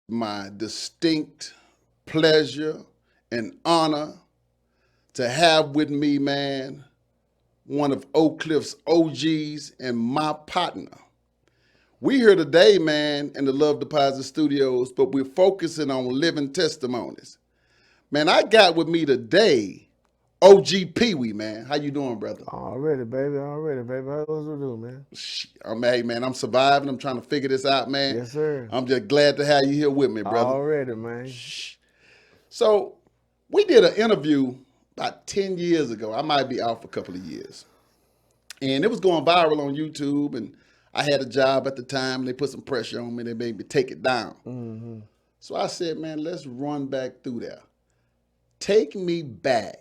My distinct pleasure and honor to have with me, man, one of Oak Cliff's OGs and my partner. We here today, man, in the Love Deposit Studios, but we're focusing on living testimonies. Man, I got with me today OG Pee Wee, man. How you doing, brother? Already, baby. Already, baby. How's it do, man? Hey, man, I'm surviving. I'm trying to figure this out, man. Yes, sir. I'm just glad to have you here with me, brother. Already, man. Shh. So, we did an interview about 10 years ago. I might be off a couple of years. And it was going viral on YouTube. And I had a job at the time. And they put some pressure on me. They made me take it down. Mm-hmm. So I said, man, let's run back through there. Take me back.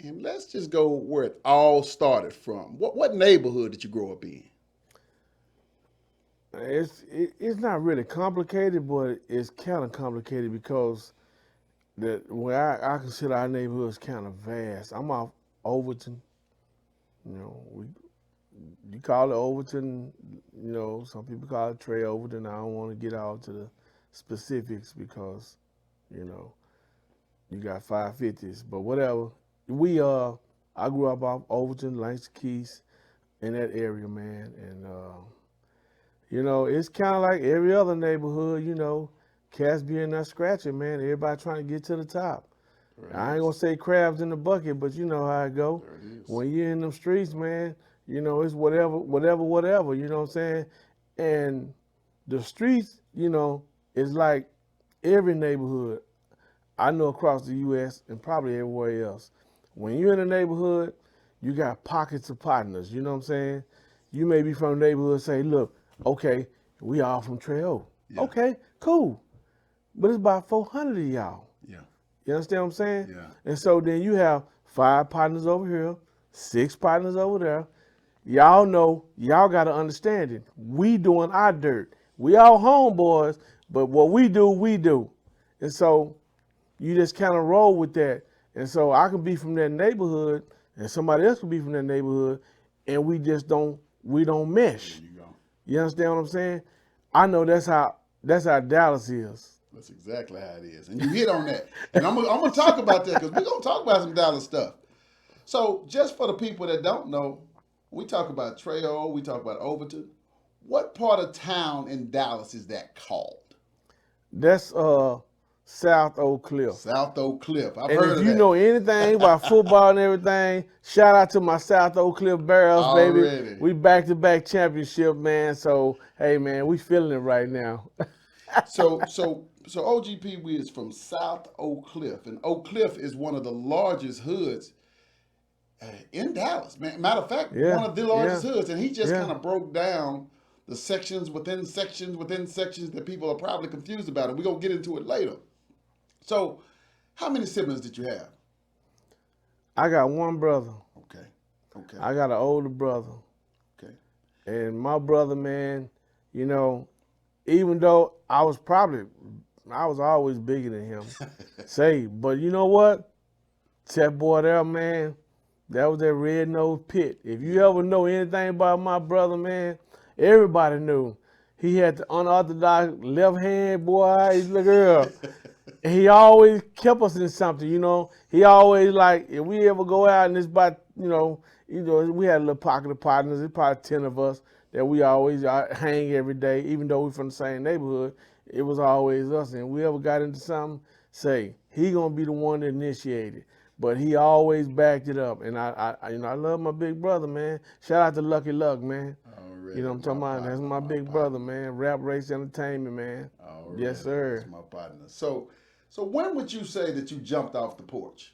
And let's just go where it all started from. What neighborhood did you grow up in? It's not really complicated, but it's kind of complicated because where I consider our neighborhood is kind of vast. I'm off Overton. We you call it Overton. Some people call it Trey Overton. I don't want to get out to the specifics because you know you got 550s, but whatever. We I grew up off Overton, Langston Keys, in that area, man, and it's kind of like every other neighborhood. Cats being not scratching, man. Everybody trying to get to the top. I ain't gonna say crabs in the bucket, but you know how it go. There it is. When you're in them streets, man, it's whatever, whatever, whatever. You know what I'm saying? And the streets, is like every neighborhood I know across the U.S. and probably everywhere else. When you're in a neighborhood, you got pockets of partners. You know what I'm saying? You may be from a neighborhood, say, look, okay, we all from Treo. Yeah. Okay, cool. But it's about 400 of y'all. Yeah. You understand what I'm saying? Yeah. And so then you have 5 partners over here, 6 partners over there. Y'all know, y'all got to understand it. We doing our dirt. We all homeboys, but what we do, we do. And so you just kind of roll with that. And so I could be from that neighborhood and somebody else could be from that neighborhood and we don't mesh. There you go. You understand what I'm saying? I know that's how Dallas is. That's exactly how it is. And you hit on that. And I'm gonna talk about that because we're gonna talk about some Dallas stuff. So just for the people that don't know, we talk about Trejo, we talk about Overton. What part of town in Dallas is that called? That's South Oak Cliff. South Oak Cliff. I've And heard if of you that. know anything about football and everything, shout out to my South Oak Cliff Barrels, baby. Already. We back-to-back championship, man. So, hey, man, we feeling it right now. So OGP is from South Oak Cliff, and Oak Cliff is one of the largest hoods in Dallas. Matter of fact, Yeah, one of the largest yeah, hoods, and he just yeah. kind of broke down the sections within sections within sections that people are probably confused about, and we're gonna get into it later. So, how many siblings did you have? I got one brother. Okay, okay, I got an older brother. okay. And my brother, man, you know, even though I was always bigger than him. But you know what? That boy there, man, that was that red nosed pit. If you ever know anything about my brother, man, everybody knew. He had the unorthodox left hand, boy. He's like, girl. And he always kept us in something. He always like, if we ever go out and it's about, we had a little pocket of partners. It's probably 10 of us that we always hang every day, even though we from the same neighborhood. It was always us. And we ever got into something, say, he gonna be the one that initiated. But he always backed it up. And I love my big brother, man. Shout out to Lucky Luck, man. Already, You know what I'm talking about? That's my big brother, man. Rap Race Entertainment, man. Already, Yes, sir. that's my partner. So when would you say that you jumped off the porch?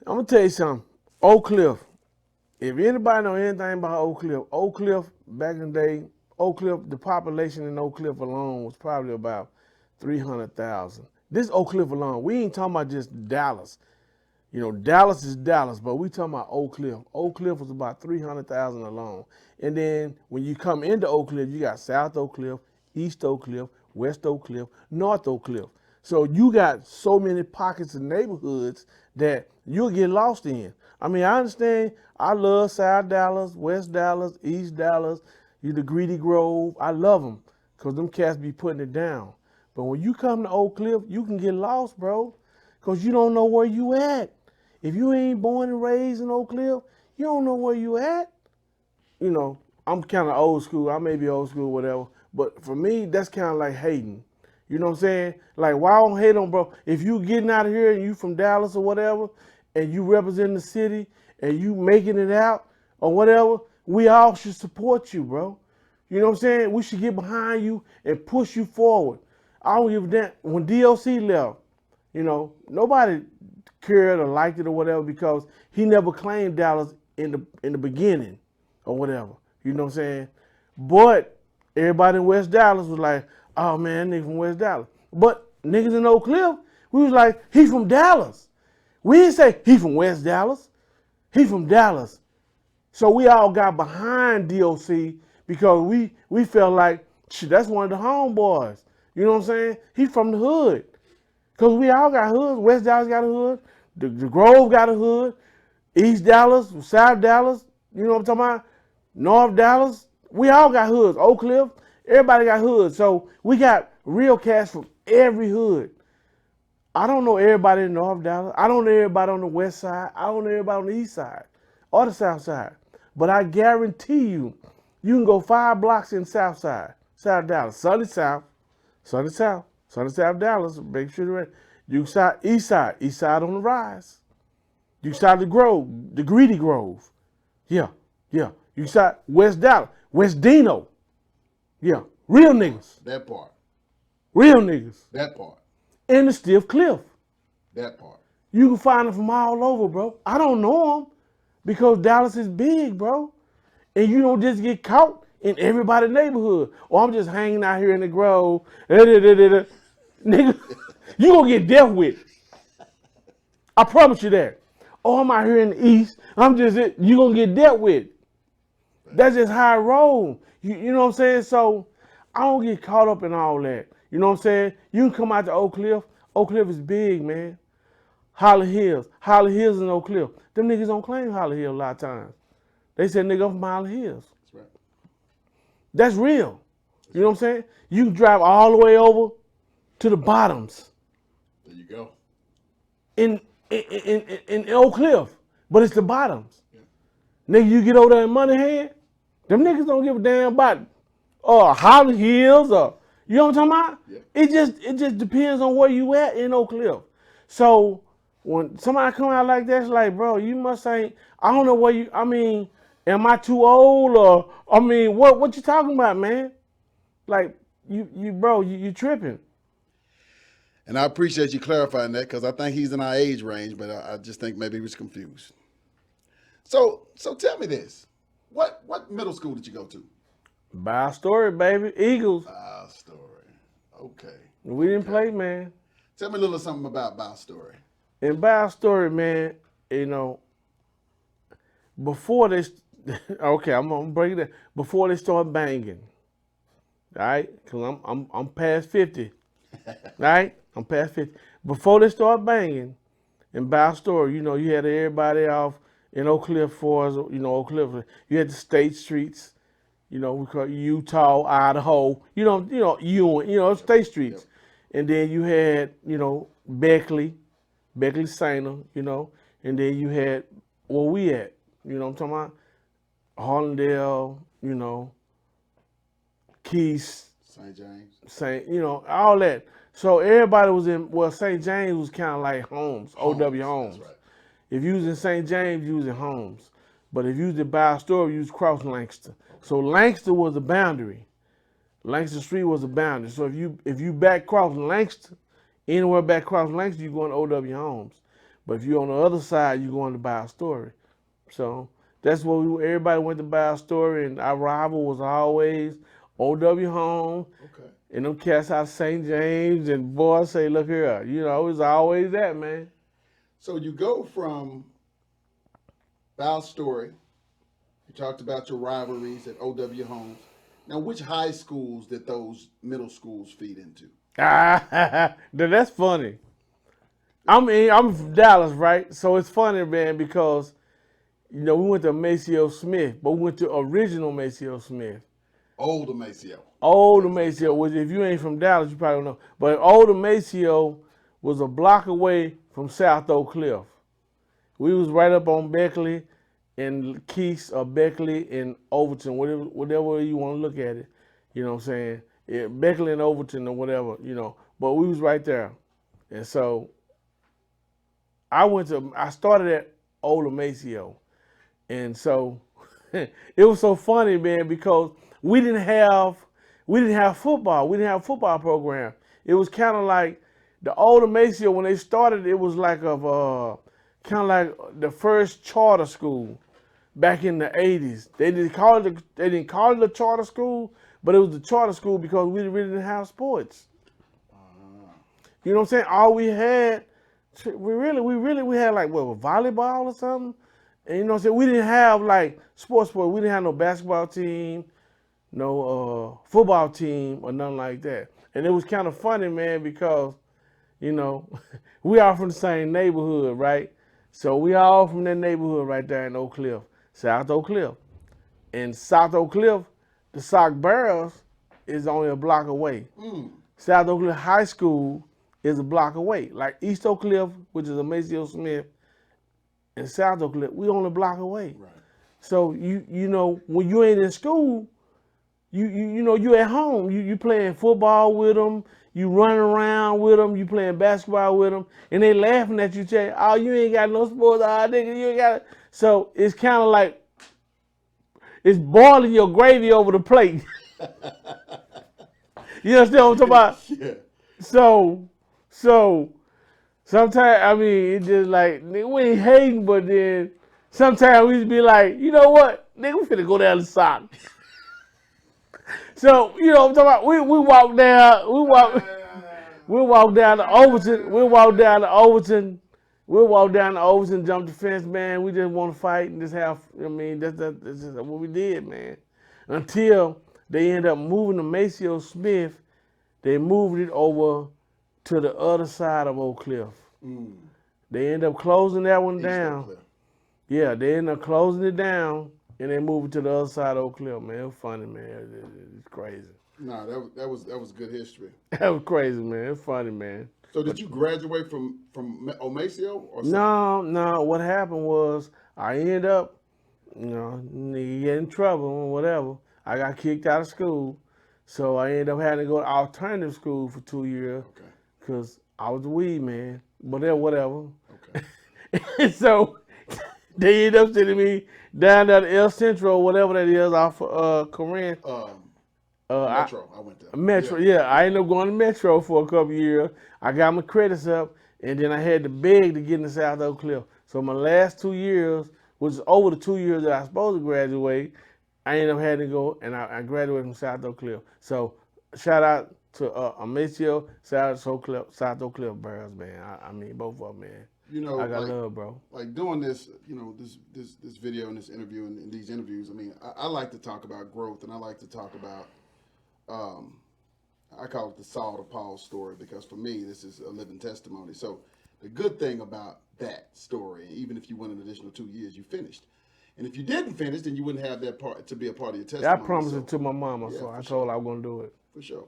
I'm gonna tell you something. Oak Cliff. If anybody know anything about Oak Cliff back in the day, Oak Cliff, the population in Oak Cliff alone was probably about 300,000. This Oak Cliff alone, we ain't talking about just Dallas. Dallas is Dallas, but we talking about Oak Cliff. Oak Cliff was about 300,000 alone. And then when you come into Oak Cliff, you got South Oak Cliff, East Oak Cliff, West Oak Cliff, North Oak Cliff. So you got so many pockets of neighborhoods that you'll get lost in. I mean, I understand. I love South Dallas, West Dallas, East Dallas, the Greedy Grove. I love them. because them cats be putting it down. But when you come to Oak Cliff, you can get lost, bro, because you don't know where you at. If you ain't born and raised in Oak Cliff, you don't know where you at. You know, I'm kind of old school. I may be old school, whatever. But for me, that's kind of like hating. You know what I'm saying? Like, why I don't hate on, bro? If you getting out of here and you from Dallas or whatever, and you represent the city, and you making it out or whatever, we all should support you, bro. You know what I'm saying? We should get behind you and push you forward. I don't give a damn. When DOC left, you know, nobody cared or liked it or whatever because he never claimed Dallas in the beginning or whatever. You know what I'm saying? But everybody in West Dallas was like, oh man, nigga from West Dallas. But niggas in Oak Cliff, we was like, he from Dallas. We didn't say he from West Dallas. He from Dallas. So we all got behind DOC because we felt like, shit, that's one of the homeboys. You know what I'm saying? He from the hood. Because we all got hoods. West Dallas got a hood. The Grove got a hood. East Dallas, South Dallas, you know what I'm talking about? North Dallas. We all got hoods. Oak Cliff, everybody got hoods. So we got real cats from every hood. I don't know everybody in North Dallas. I don't know everybody on the west side. I don't know everybody on the east side or the south side. But I guarantee you, you can go 5 blocks in south side, South Dallas, sunny south, sunny south, sunny south Dallas. Make sure you're ready. You can side, east side on the rise. You can side the Grove, the Greedy Grove. Yeah. You can side West Dallas, West Dino. Yeah, real niggas. That part. Real niggas. That part. And the Stiff Cliff. That part. You can find them from all over, bro. I don't know them because Dallas is big, bro. And you don't just get caught in everybody's neighborhood. Or I'm just hanging out here in the Grove. Nigga, you gonna get dealt with. I promise you that. Oh, I'm out here in the East. You gonna get dealt with. That's just how I roll. You know what I'm saying? So I don't get caught up in all that. You know what I'm saying? You can come out to Oak Cliff. Oak Cliff is big, man. Holly Hills in Oak Cliff. Them niggas don't claim Holly Hills a lot of times. They say nigga I'm from Holly Hills. That's right. That's real. You know what I'm saying? You can drive all the way over to the bottoms. There you go. In Oak Cliff, but it's the bottoms. Yeah. Nigga, you get over there in Moneyhead, them niggas don't give a damn about Holly Hills or you know what I'm talking about? Yeah. It just depends on where you at in Oak Cliff. So when somebody come out like that, it's like, bro, you must ain't. I don't know where you. I mean, am I too old or? I mean, what you talking about, man? Like you tripping. And I appreciate you clarifying that because I think he's in our age range, but I just think maybe he was confused. So tell me this. What middle school did you go to? By Story, baby. Eagles. By Story. Okay. We didn't play, man. Tell me a little something about By Story. In By Story, man, you know, before this, okay, I'm gonna break it down. Before they start banging, all right, because I'm past 50, all right? I'm past 50. Before they start banging, in By Story, you know, you had everybody off in Oak Cliff Forest, you know, Oak Cliff. You had the state streets, you know, we call it Utah, Idaho, state streets. Yep. And then you had, you know, Beckley Sainer, you know, and then you had where we at, you know what I'm talking about? Harlandale, you know, Keys, St. James, you know, all that. So everybody was in, well, St. James was kind of like Holmes, O.W. Holmes. That's right. If you was in St. James, you was in Holmes. But if you was in By Story, you was cross Lancaster. Okay. So Lancaster was the boundary. Lancaster Street was the boundary. So if you back cross Lancaster, anywhere back cross Lancaster, you going to O.W. Holmes. But if you're on the other side, you going to By Story. So that's what everybody went to By Story, and our rival was always O.W. Holmes. Okay. And them cats out of St. James, and boys say, look here, you know, it was always that, man. So you go from By Story, you talked about your rivalries at O.W. Holmes. Now, which high schools did those middle schools feed into? That's funny. I'm from Dallas, right? So it's funny, man, because, you know, we went to Maceo Smith, but we went to original Maceo Smith. Old Maceo. Old Maceo, which if you ain't from Dallas, you probably don't know. But Old Maceo was a block away from South Oak Cliff. We was right up on Beckley and Keys or Beckley and Overton, whatever you want to look at it. You know what I'm saying? Yeah, Beckley and Overton or whatever, you know. But we was right there. And so I started at Old Maceo. And so it was so funny, man, because we didn't have football. We didn't have a football program. It was kind of like the Old Maceo when they started. It was like kind of like the first charter school back in the '80s. They didn't call it a charter school, but it was the charter school because we really didn't have sports. You know what I'm saying? All we had, we had like what, volleyball or something. And you know what I'm saying? We didn't have like sports. We didn't have no basketball team, no football team or nothing like that. And it was kind of funny, man, because, you know, we are from the same neighborhood, right? So we all from that neighborhood right there in Oak Cliff, South Oak Cliff. And South Oak Cliff, the Sock Barrels is only a block away. South Oak Cliff High School is a block away. Like East Oak Cliff, which is a Maceo Smith, and South Oak Cliff, we only a block away. Right. So you know, when you ain't in school, you know, you at home. You playing football with them. You running around with them. You playing basketball with them, and they laughing at you, saying, "Oh, you ain't got no sports, nigga, you ain't got it." So it's kind of like it's boiling your gravy over the plate. You understand what I'm talking about? Yeah. So sometimes, I mean, it just like, nigga, we ain't hating, but then sometimes we just be like, you know what, nigga, we finna go down the sock. So, you know what I'm talking about? We walk down, we walk down to Overton, jump the fence, man. We just want to fight and just have, I mean, that's just what we did, man. Until they end up moving to Maceo Smith, they moved it over to the other side of Oak Cliff. They end up closing that one down. Yeah, they end up closing it down, and they moved it to the other side of Oak Cliff, man. It was funny, man. It's crazy. No, that was good history. That was crazy, man. It's funny, man. So did you graduate from Maceo or something? No. What happened was I ended up, you know, get in trouble or whatever. I got kicked out of school, so I ended up having to go to alternative school for 2 years because I was a weed man. But then whatever. Okay. And so they ended up sending me down there to El Centro, whatever that is, off Corinne. Metro, I went there. Metro, yeah. I ended up going to Metro for a couple years. I got my credits up, and then I had to beg to get into South Oak Cliff. So my last 2 years, which is over the 2 years that I was supposed to graduate, I ended up having to go, and I graduated from South Oak Cliff. So shout out to Maceo, South Oak Cliff Barrels, man. I mean, both of them, man. You know, I got love, bro. Like doing this, you know, this video and this interview and these interviews. I mean, I like to talk about growth, and I like to talk about, I call it the Saul to Paul story, because for me, this is a living testimony. So the good thing about that story, even if you went an additional 2 years, you finished. And if you didn't finish, then you wouldn't have that part to be a part of your testimony. I promised it to my mama, so I told her I was going to do it. For sure.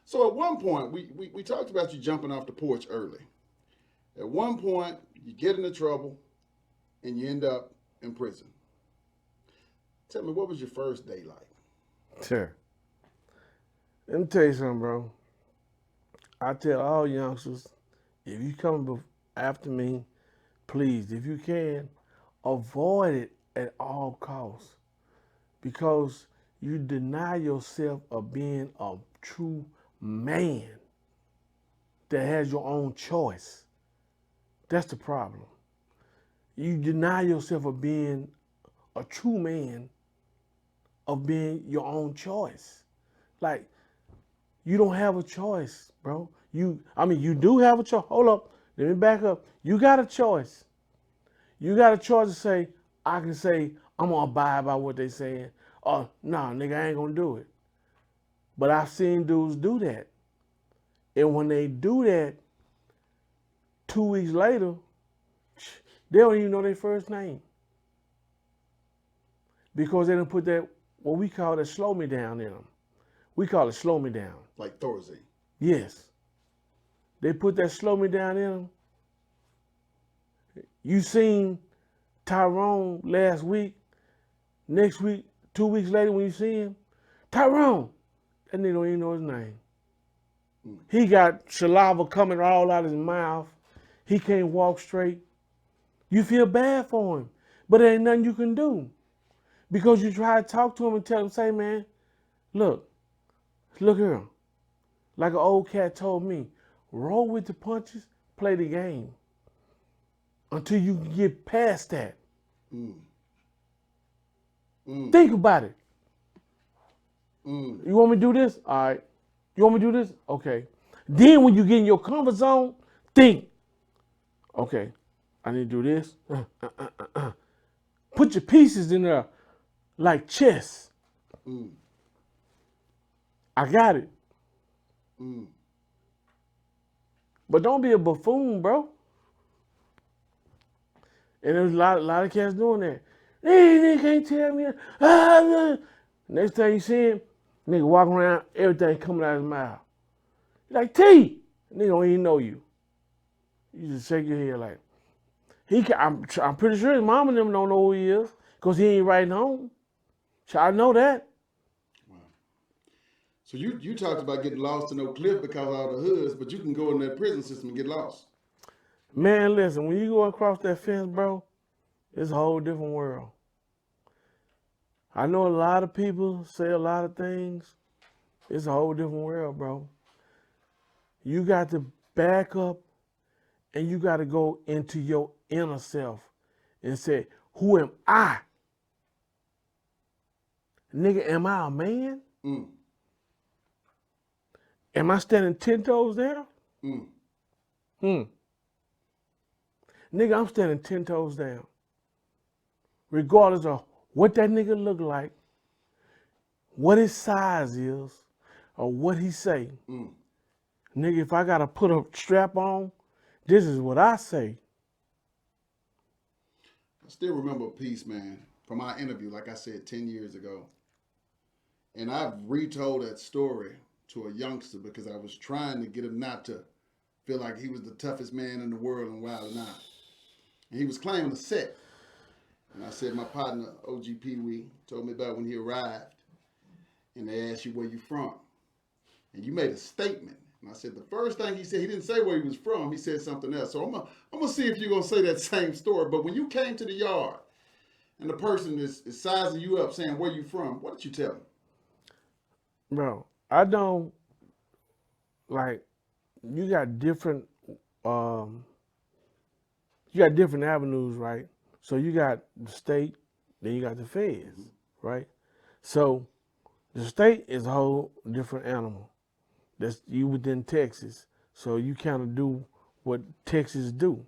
So at one point, we talked about you jumping off the porch early. At one point, you get into trouble, and you end up in prison. Tell me, what was your first day like? Sure. Let me tell you something, bro. I tell all youngsters, if you come after me, please, if you can, avoid it at all costs, because you deny yourself of being a true man that has your own choice. That's the problem. You deny yourself of being a true man, of being your own choice. Like, you don't have a choice, bro. You do have a choice. Hold up, let me back up. You got a choice. You got a choice to say, I can say, I'm gonna abide by what they saying. Or, nah, nigga, I ain't gonna do it. But I've seen dudes do that. And when they do that, 2 weeks later, they don't even know their first name. Because they done put that what we call that slow me down in them. We call it slow me down. Like Thorazine. Yes. They put that slow me down in them. You seen Tyrone last week. Next week, 2 weeks later when you see him, Tyrone, that nigga don't even know his name. He got saliva coming all out of his mouth. He can't walk straight. You feel bad for him, but there ain't nothing you can do. Because you try to talk to him and tell him, say, man, look here. Like an old cat told me, roll with the punches, play the game. Until you can get past that. Think about it. You want me to do this? All right. You want me to do this? Okay. Then when you get in your comfort zone, think. Okay, I need to do this. Put your pieces in there like chess. I got it. But don't be a buffoon, bro. And there's a lot of cats doing that. They can't tell me. Next time you see him, nigga walking around, everything coming out of his mouth. You're like, T! Nigga don't even know you. You just shake your head like, I'm pretty sure his mom and them don't know who he is, because he ain't writing home. So I know that. Wow. So you talked about getting lost in Oak Cliff because of all the hoods, but you can go in that prison system and get lost. Man, listen, when you go across that fence, bro, it's a whole different world. I know a lot of people say a lot of things. It's a whole different world, bro. You got to back up and you got to go into your inner self and say, who am I? Nigga, am I a man? Am I standing 10 toes down? Nigga, I'm standing 10 toes down. Regardless of what that nigga look like, what his size is, or what he say. Nigga, if I gotta put a strap on, this is what I say. I still remember a piece, man, from our interview, like I said, 10 years ago. And I've retold that story to a youngster because I was trying to get him not to feel like he was the toughest man in the world and wild and out. And he was claiming a set. And I said, my partner, OG Pee Wee, told me about when he arrived. And they asked you where you from. And you made a statement. And I said, the first thing he said, he didn't say where he was from. He said something else. So I'm gonna see if you're going to say that same story. But when you came to the yard and the person is sizing you up saying where you from, what did you tell him? Bro, I don't, like, you got different avenues, right? So you got the state, then you got the feds, right? So the state is a whole different animal. That's you within Texas. So you kind of do what Texas do.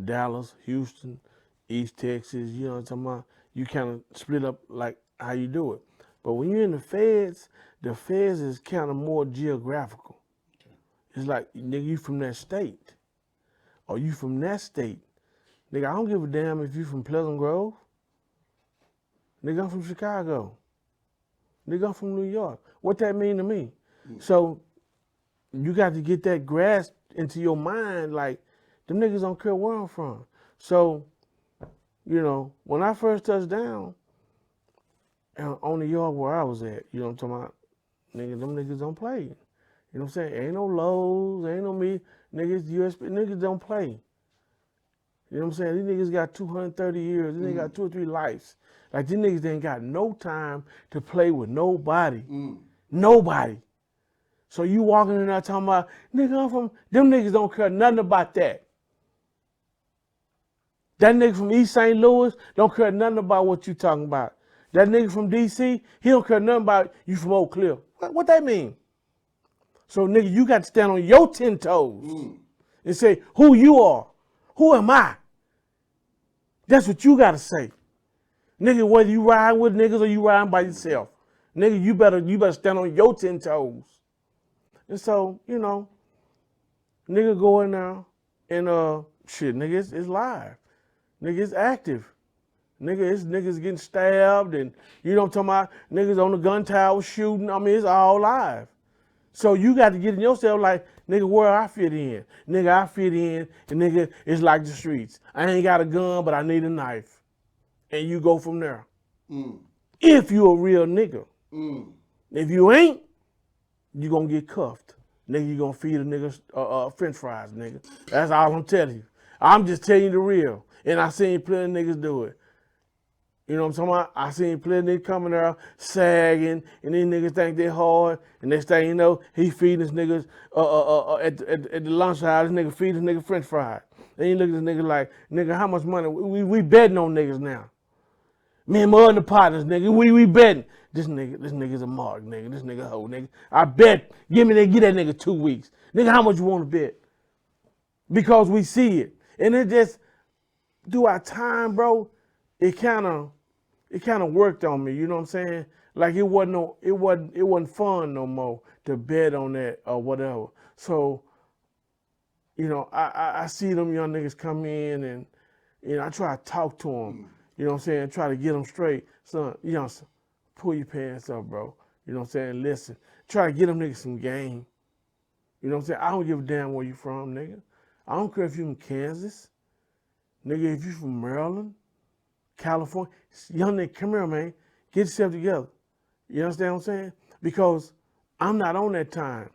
Dallas, Houston, East Texas, you know what I'm talking about? You kind of split up like how you do it. But when you're in the feds is kind of more geographical. Okay. It's like, nigga, you from that state. Or you from that state. Nigga, I don't give a damn if you from Pleasant Grove. Nigga, I'm from Chicago. Nigga, I'm from New York. What that mean to me? So you got to get that grasp into your mind, like, them niggas don't care where I'm from. So, you know, when I first touched down on the yard where I was at, you know what I'm talking about? Nigga, them niggas don't play. You know what I'm saying? Ain't no Lowe's, ain't no me. Niggas, USB, niggas don't play. You know what I'm saying? These niggas got 230 years. These niggas got 2 or 3 lives. Like, these niggas ain't got no time to play with nobody. Nobody. So you walking in there talking about, nigga, I'm from, them niggas don't care nothing about that. That nigga from East St. Louis don't care nothing about what you talking about. That nigga from D.C., he don't care nothing about you from Oak Cliff. What that mean? So, nigga, you got to stand on your 10 toes and say who you are. Who am I? That's what you got to say. Nigga, whether you ride with niggas or you riding by yourself, nigga, you better stand on your 10 toes. And so, you know, nigga go in there and, shit, nigga, it's live. Nigga, it's active. Nigga, it's niggas getting stabbed and you know what I'm talking about? Niggas on the gun tower shooting. I mean, it's all live. So you got to get in yourself like, nigga, where I fit in. Nigga, I fit in, and nigga, it's like the streets. I ain't got a gun, but I need a knife. And you go from there. If you a real nigga. If you ain't, you gonna get cuffed. Nigga, you gonna feed a nigga french fries, nigga. That's all I'm telling you. I'm just telling you the real. And I seen plenty of niggas do it. You know what I'm talking about? I seen plenty of niggas coming there sagging, and these niggas think they hard, and next thing you know, he feeding his niggas at the lunch hour, this nigga feeding this nigga french fries. Then you look at this nigga like, nigga, how much money? We betting on niggas now. Me and my other partners, nigga, we betting. This nigga's a mark, nigga. This nigga hoe, nigga. I bet. Get that nigga 2 weeks. Nigga, how much you want to bet? Because we see it. And it just, through our time, bro, it kind of worked on me, you know what I'm saying? Like it wasn't fun no more to bet on that or whatever. So, you know, I see them young niggas come in and, you know, I try to talk to them, you know what I'm saying? Try to get them straight. Son, you know, pull your pants up, bro. You know what I'm saying? Listen, try to get them niggas some game. You know what I'm saying? I don't give a damn where you from, nigga. I don't care if you from Kansas. Nigga, if you from Maryland, California, young nigga, come here, man. Get yourself together. You understand what I'm saying? Because I'm not on that time.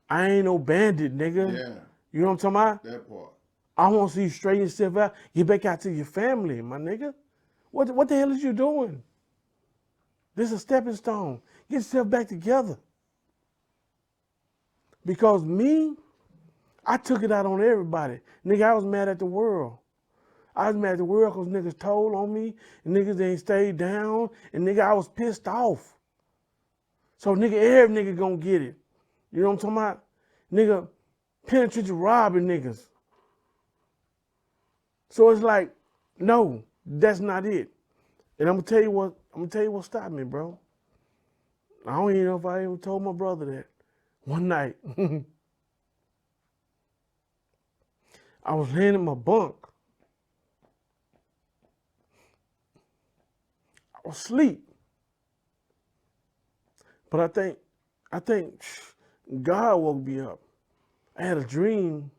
I ain't no bandit, nigga. Yeah. You know what I'm talking about? That part. I want to see you straighten yourself out. Get back out to your family, my nigga. What the hell is you doing? This is a stepping stone. Get yourself back together. Because me, I took it out on everybody. Nigga, I was mad at the world. I was mad at the world because niggas told on me and niggas ain't stayed down and nigga, I was pissed off. So nigga, every nigga gonna get it. You know what I'm talking about? Nigga, penitentiary robbing niggas. So it's like, no, that's not it. And I'm gonna tell you what stopped me, bro. I don't even know if I even told my brother that. One night, I was laying in my bunk. I was asleep. But I think God woke me up. I had a dream.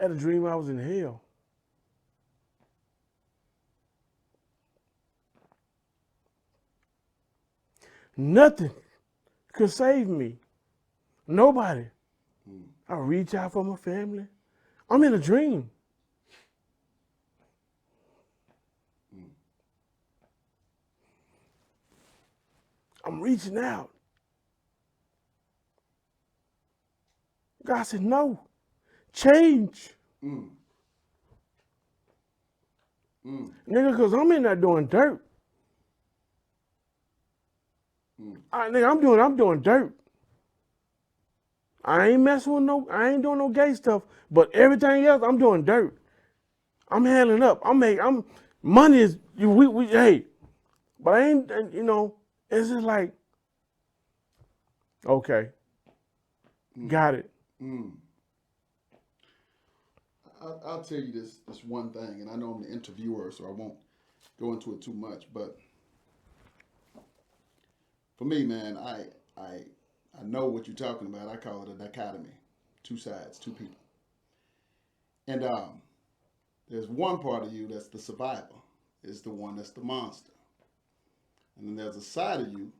I was in hell. Nothing could save me. Nobody. I reach out for my family. I'm in a dream. I'm reaching out. God said, no, change. Nigga, because I'm in there doing dirt. Nigga, I'm doing dirt. I ain't messing with I ain't doing no gay stuff, but everything else, I'm doing dirt. I'm handling up. Money is, hey, but I ain't, you know, it's just like, okay, got it. I'll tell you this one thing, and I know I'm the interviewer, so I won't go into it too much, but for me, man, I know what you're talking about. I call it a dichotomy, two sides, two people. And there's one part of you that's the survivor, is the one that's the monster. And then there's a side of you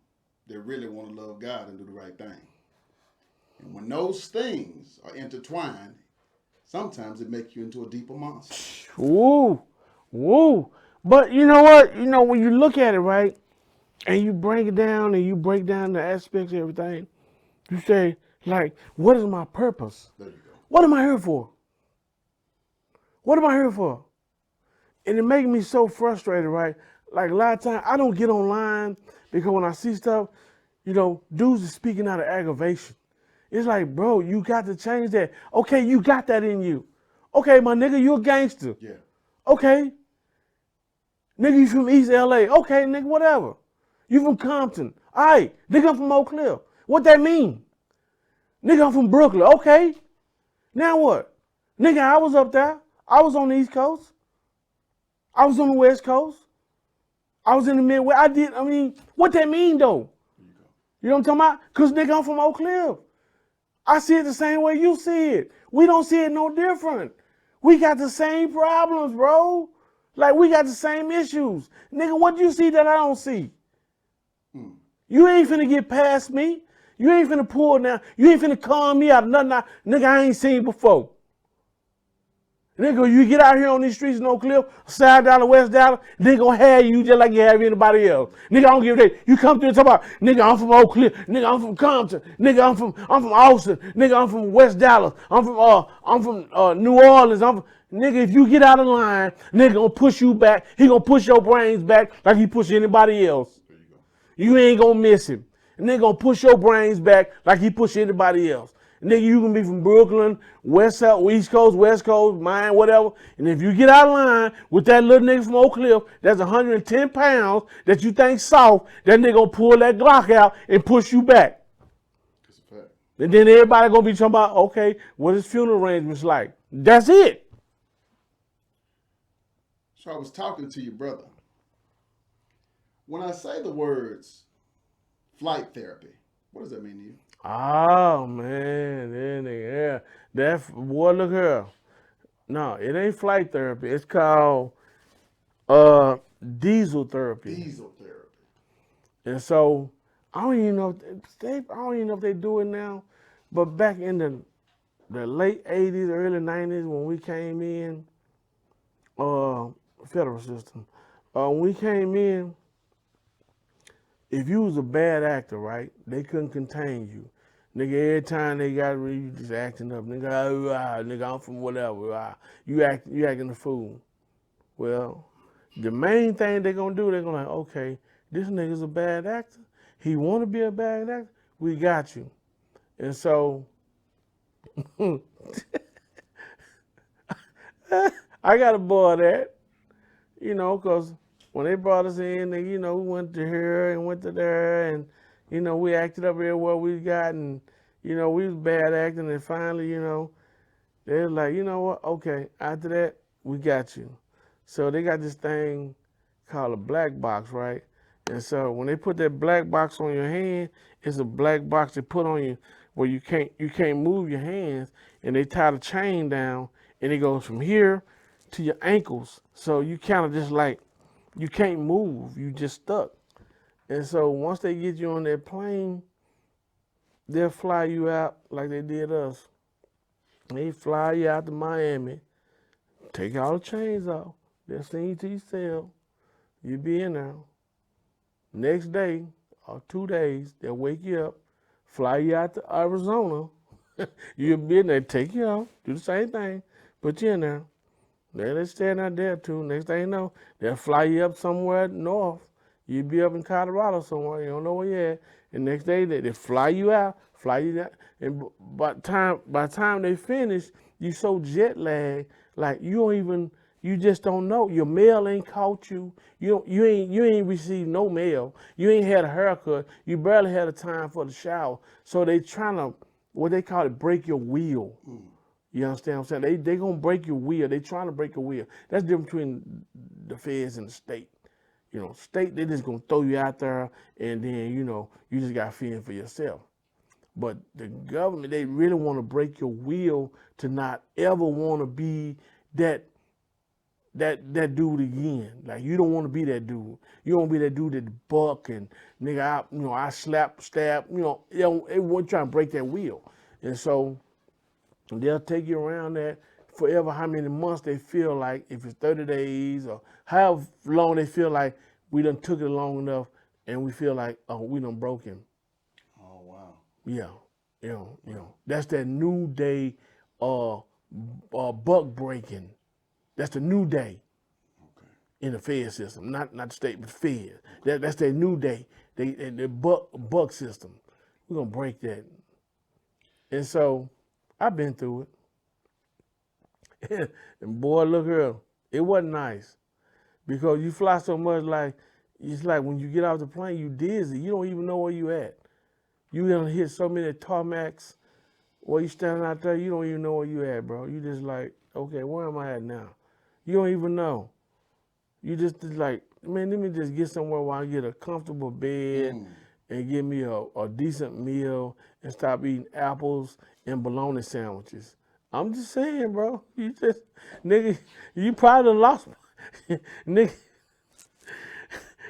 that really want to love God and do the right thing. And when those things are intertwined, sometimes it makes you into a deeper monster. Woo. But you know what? You know, when you look at it, right, and you break it down and you break down the aspects of everything, you say, like, what is my purpose? There you go. What am I here for? What am I here for? And it makes me so frustrated, right? Like a lot of times, I don't get online because when I see stuff, you know, dudes are speaking out of aggravation. It's like, bro, you got to change that. Okay, you got that in you. Okay, my nigga, you a gangster. Yeah. Okay. Nigga, you from East LA. Okay, nigga, whatever. You from Compton. All right, nigga, I'm from Oak Cliff. What that mean? Nigga, I'm from Brooklyn. Okay. Now what? Nigga, I was up there. I was on the East Coast. I was on the West Coast. I was in the Midwest. I mean, what that mean though? You know what I'm talking about? Because nigga, I'm from Oak Cliff. I see it the same way you see it. We don't see it no different. We got the same problems, bro. Like, we got the same issues. Nigga, what you see that I don't see? You ain't finna get past me. You ain't finna pull now. You ain't finna calm me out of nothing nigga, I ain't seen before. Nigga, you get out here on these streets in Oak Cliff, South Dallas, West Dallas, they gonna have you just like you have anybody else. Nigga, I don't give a damn. You come through and talk about, nigga, I'm from Oak Cliff, nigga, I'm from Compton, nigga, I'm from Austin, nigga, I'm from West Dallas, I'm from New Orleans, nigga, if you get out of line, nigga gonna push you back. He gonna push your brains back like he push anybody else. You ain't gonna miss him. And they gonna push your brains back like he push anybody else. Nigga, you can be from Brooklyn, West South, East Coast, West Coast, mine, whatever. And if you get out of line with that little nigga from Oak Cliff, that's 110 pounds that you think soft, that nigga gonna pull that Glock out and push you back. That's a fact. And then everybody gonna be talking about, okay, what his funeral arrangements like? That's it. So I was talking to your brother. When I say the words flight therapy, what does that mean to you? Oh man, yeah. That boy, look here. No, it ain't flight therapy. It's called diesel therapy. Diesel therapy. And so I don't even know if they do it now, but back in the late 80s, early 90s when we came in, federal system, when we came in, if you was a bad actor, right, they couldn't contain you. Nigga, every time they got you just acting up. Nigga, I'm from whatever. You acting a fool. Well, the main thing they're gonna do, they're gonna like, okay, this nigga's a bad actor. He wanna be a bad actor. We got you. And so I got a boy that, cause when they brought us in, we went to here and went to there, and we acted up everywhere we got, and we was bad acting, and finally, they was like, you know what? Okay, after that, we got you. So they got this thing called a black box, right? And so when they put that black box on your hand, it's a black box they put on you where you can't move your hands, and they tie the chain down, and it goes from here to your ankles. So you kind of just like, you can't move, you just stuck. And so once they get you on that plane, they'll fly you out like they did us. They fly you out to Miami, take all the chains off, they'll send you to your cell, you be in there. Next day or 2 days, they'll wake you up, fly you out to Arizona, you'll be in there, take you out, do the same thing, put you in there. They're staying out there too. Next thing you know, they'll fly you up somewhere north. You'll be up in Colorado somewhere. You don't know where you're at. And next day they fly you out, fly you down. And by the time they finish, you so jet lagged, like you just don't know. Your mail ain't caught you. You ain't received no mail. You ain't had a haircut. You barely had a time for the shower. So they trying to, what they call it, break your wheel. You understand what I'm saying? They gonna break your wheel. They trying to break your wheel. That's the difference between the feds and the state. State, they just gonna throw you out there, and then you just got to fend for yourself. But the government, they really want to break your wheel to not ever want to be that dude again. Like, you don't want to be that dude. You don't want to be that dude that buck and nigga, I slap, stab. Everyone trying to break that wheel, and so they'll take you around that forever, how many months they feel like, if it's 30 days or however long they feel like we done took it long enough, and we feel like, oh, we done broke him. Oh, wow. Yeah, that's that new day buck breaking. That's the new day in the Fed system, not the state, but Fed. That's their new day, the buck system. We're gonna break that. And so I've been through it. And boy, look here, it wasn't nice. Because you fly so much, like, it's like when you get off the plane, you dizzy. You don't even know where you at. You gonna hit so many tarmacs while you standing out there, you don't even know where you at, bro. You just like, okay, where am I at now? You don't even know. You just like, man, let me just get somewhere where I get a comfortable bed and give me a decent meal and stop eating apples and bologna sandwiches. I'm just saying, bro. You just, nigga, you probably done lost, nigga.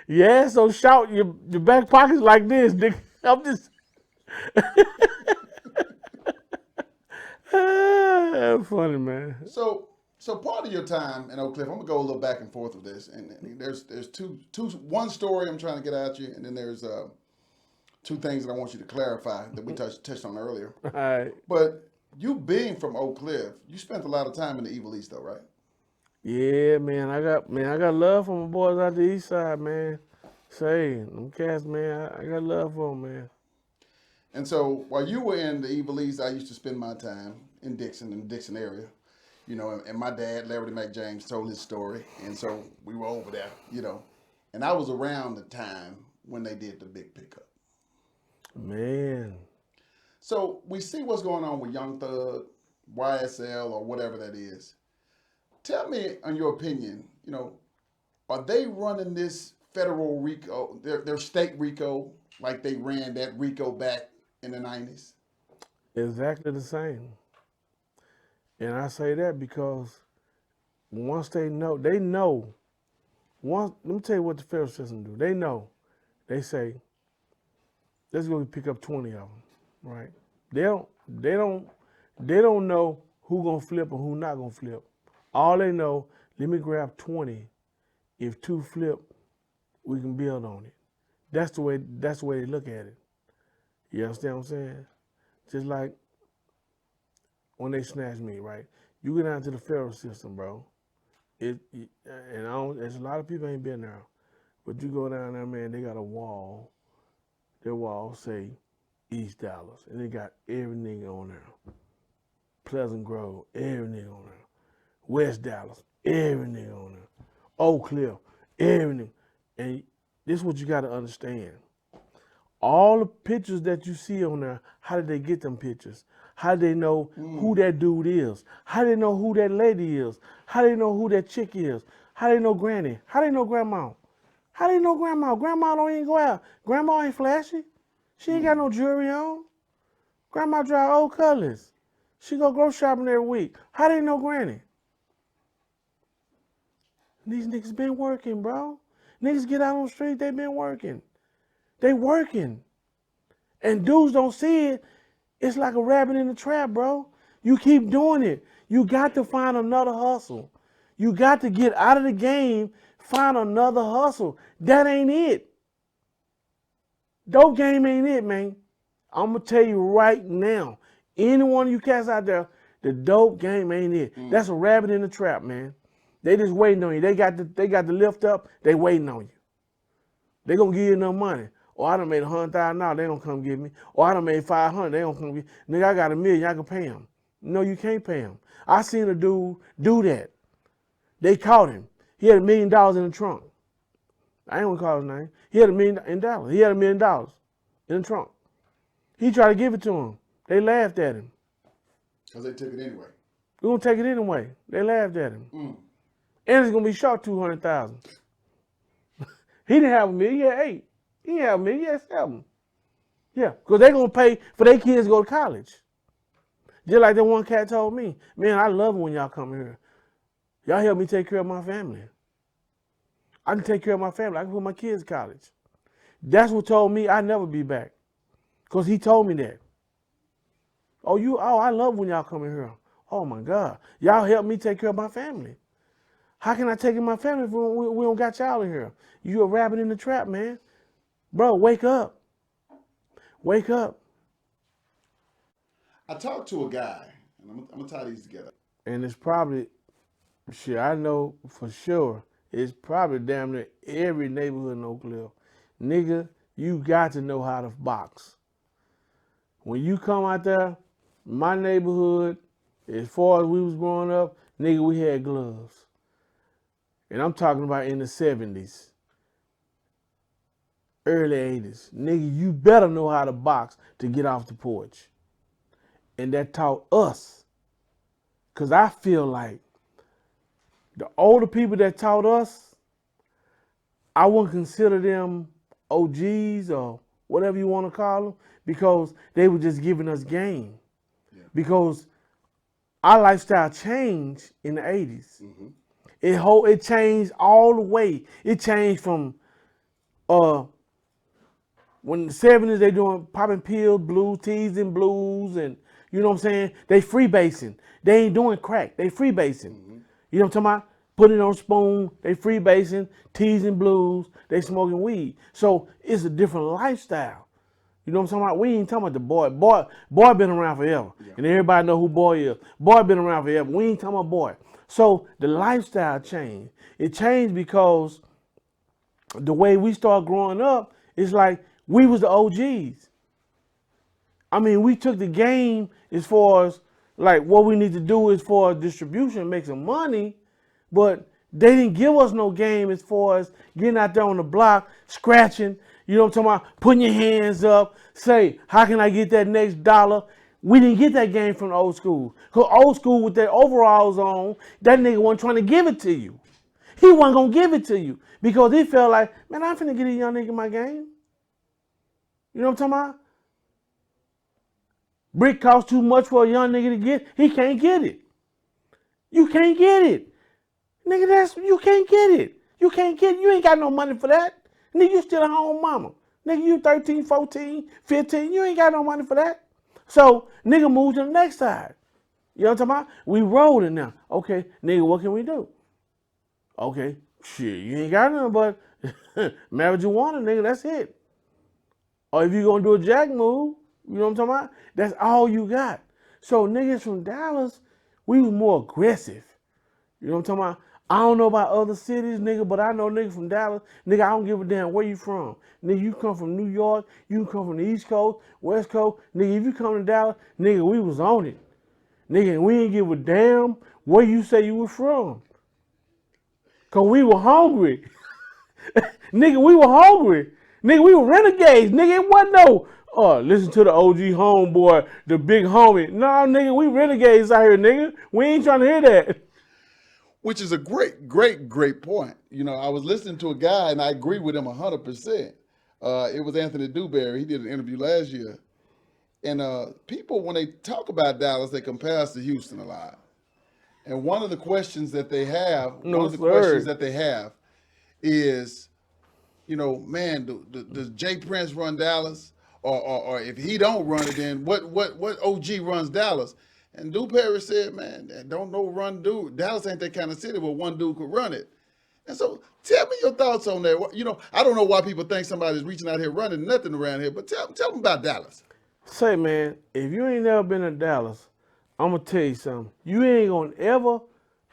Your ass so short, your back pocket's like this, nigga. I'm just. Funny, man. So part of your time in Oak Cliff, I'm gonna go a little back and forth with this, and there's one story I'm trying to get at you, and then there's two things that I want you to clarify that we touched on earlier. All right. But you being from Oak Cliff, you spent a lot of time in the Evil East, though, right? Yeah, man. I got love for my boys out the east side, man. Say, them cats, man. I got love for them, man. And so while you were in the Evil East, I used to spend my time in the Dixon area. You know, and my dad, Larry McJames, told his story, and so we were over there, you know. And I was around the time when they did the big pickup. Man. So we see what's going on with Young Thug, YSL, or whatever that is. Tell me, in your opinion, you know, are they running this federal RICO, their state RICO, like they ran that RICO back in the 90s? Exactly the same. And I say that because once they know, let me tell you what the federal system do. They know, they say, let's go pick up 20 of them, right? They don't know who gonna flip or who not gonna flip. All they know, let me grab 20. If 2 flip, we can build on it. That's the way they look at it. You understand what I'm saying? Just like when they snatch me, right? You get down to the federal system, bro. There's a lot of people ain't been there, but you go down there, man. They got a wall. Their wall say East Dallas, and they got every nigga on there. Pleasant Grove, every nigga on there. West Dallas, every nigga on there. Oak Cliff, every nigga. And this is what you got to understand. All the pictures that you see on there, how did they get them pictures? How do they know who that dude is? How do they know who that lady is? How do they know who that chick is? How do they know granny? How do they know grandma? How do they know grandma? Grandma don't even go out. Grandma ain't flashy. She ain't got no jewelry on. Grandma drive old colors. She go grocery shopping every week. How do they know granny? These niggas been working, bro. Niggas get out on the street, they been working. They working. And dudes don't see it. It's like a rabbit in the trap, bro. You keep doing it. You got to find another hustle. You got to get out of the game, find another hustle. That ain't it. Dope game ain't it, man. I'm going to tell you right now. Any one of you cats out there, the dope game ain't it. That's a rabbit in the trap, man. They just waiting on you. They got the lift up. They waiting on you. They gonna give you enough money. Or I done made $100,000. They don't come get me. Or I done made $500. They don't come get me. Nigga, I got $1 million. I can pay him. No, you can't pay him. I seen a dude do that. They caught him. He had $1 million in the trunk. I ain't gonna call his name. He had $1 million in Dallas. He had $1 million in the trunk. He tried to give it to him. They laughed at him. Because they took it anyway. We're gonna take it anyway. They laughed at him. And it's gonna be short 200,000. He didn't have $1 million. He had 8. He didn't have $1 million. He had 7. Yeah, because they gonna pay for their kids to go to college. Just like that one cat told me, man, I love it when y'all come here. Y'all help me take care of my family. I can take care of my family. I can put my kids to college. That's what told me I'd never be back. Because he told me that. I love when y'all come in here. Oh my God. Y'all help me take care of my family. How can I take care of my family if we don't got y'all in here? You a rabbit in the trap, man. Bro, wake up. Wake up. I talked to a guy, and I'm going to tie these together. And it's probably, I know for sure, it's probably damn near every neighborhood in Oak Cliff. Nigga, you got to know how to box. When you come out there, my neighborhood, as far as we was growing up, nigga, we had gloves. And I'm talking about in the 70s, early 80s. Nigga, you better know how to box to get off the porch. And that taught us. Because I feel like the older people that taught us, I wouldn't consider them OGs or whatever you want to call them because they were just giving us game. Yeah. Because our lifestyle changed in the 80s. Mm-hmm. It changed all the way. It changed from when the 70s they doing popping pills, blues, teas and blues, and you know what I'm saying? They freebasing. They ain't doing crack. They freebasing. Mm-hmm. You know what I'm talking about? Putting it on a spoon, they freebasing, teas and blues, they smoking weed. So it's a different lifestyle. You know what I'm talking about? We ain't talking about the boy. Boy been around forever. Yeah. And everybody know who boy is. Boy been around forever. We ain't talking about boy. So the lifestyle changed. It changed because the way we start growing up, it's like we was the OGs. I mean, we took the game as far as like what we need to do as far as distribution, make some money, but they didn't give us no game as far as getting out there on the block, scratching, you know what I'm talking about, putting your hands up, say, how can I get that next dollar? We didn't get that game from the old school. Because old school with their overalls on, that nigga wasn't trying to give it to you. He wasn't going to give it to you because he felt like, man, I'm finna get a young nigga my game. You know what I'm talking about? Brick costs too much for a young nigga to get. He can't get it. You can't get it. Nigga, you can't get it. You can't get it. You ain't got no money for that. Nigga, you still a home mama. Nigga, you 13, 14, 15. You ain't got no money for that. So, nigga move to the next side. You know what I'm talking about? We rolling now. Okay, nigga, what can we do? Okay, shit, you ain't got nothing but marijuana, nigga, that's it. Or if you gonna do a jack move, you know what I'm talking about? That's all you got. So niggas from Dallas, we was more aggressive. You know what I'm talking about? I don't know about other cities, nigga, but I know niggas from Dallas. Nigga, I don't give a damn where you from. Nigga, you come from New York, you come from the East Coast, West Coast. Nigga, if you come to Dallas, nigga, we was on it. Nigga, we ain't give a damn where you say you were from. Cause we were hungry. Nigga, we were hungry. Nigga, we were renegades. Nigga, it wasn't no, listen to the OG homeboy, the big homie. Nah, nigga, we renegades out here, nigga. We ain't trying to hear that. Which is a great, great, great point. You know, I was listening to a guy, and I agree with him 100%. It was Anthony Dewberry. He did an interview last year. And people, when they talk about Dallas, they compare us to Houston a lot. And one of the questions that they have, is, you know, man, does Jay Prince run Dallas? Or if he don't run it, then what OG runs Dallas? And Dewberry said, man, don't no run dude. Dallas ain't that kind of city where one dude could run it. And so tell me your thoughts on that. You know, I don't know why people think somebody's reaching out here running nothing around here, but tell them about Dallas. Say, man, if you ain't never been to Dallas, I'm going to tell you something. You ain't going to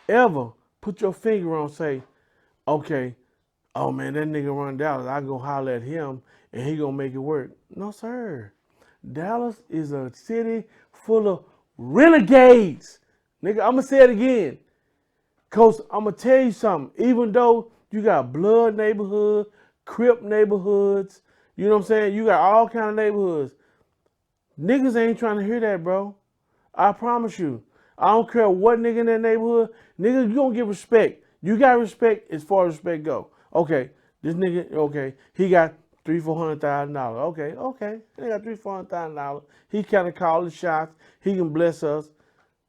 ever put your finger on say, okay, oh, man, that nigga run Dallas. I go holler at him, and he going to make it work. No, sir. Dallas is a city full of renegades. Nigga, I'm going to say it again. Because I'm going to tell you something. Even though you got blood neighborhoods, Crip neighborhoods, you know what I'm saying? You got all kind of neighborhoods. Niggas ain't trying to hear that, bro. I promise you. I don't care what nigga in that neighborhood. Nigga, you don't get respect. You got respect as far as respect go. Okay, this nigga, okay, he got $300,000-$400,000. Okay, he got $300,000-$400,000. He kind of call the shots. He can bless us.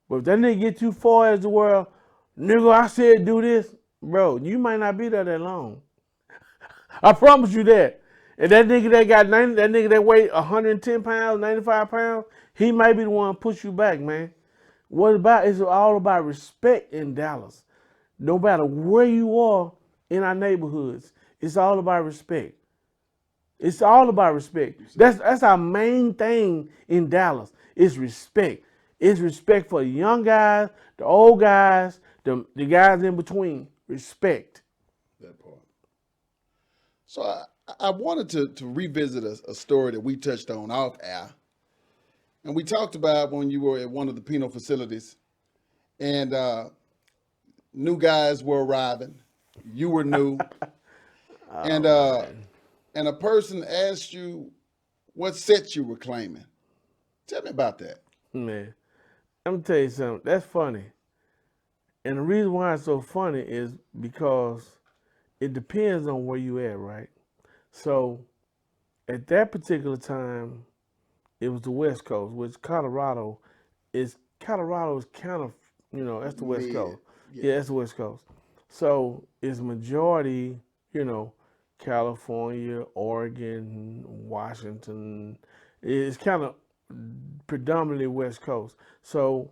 But if that nigga get too far as the world, nigga, I said do this, bro, you might not be there that long. I promise you that. And that nigga that weigh 110 pounds, 95 pounds, he might be the one to push you back, man. It's all about respect in Dallas. No matter where you are in our neighborhoods, it's all about respect. It's all about respect. That's our main thing in Dallas. It's respect. It's respect for the young guys, the old guys, the guys in between. Respect. That part. So I wanted to revisit a story that we touched on off air. And we talked about when you were at one of the penal facilities and new guys were arriving. You were new. And a person asked you what set you were claiming. Tell me about that. Man, I'm gonna tell you something. That's funny. And the reason why it's so funny is because it depends on where you at, right? So at that particular time, it was the West Coast, which Colorado is kind of, that's the West Mid. Coast. Yeah. Yeah, that's the West Coast. So it's majority, California, Oregon, Washington. It's kind of predominantly West Coast. So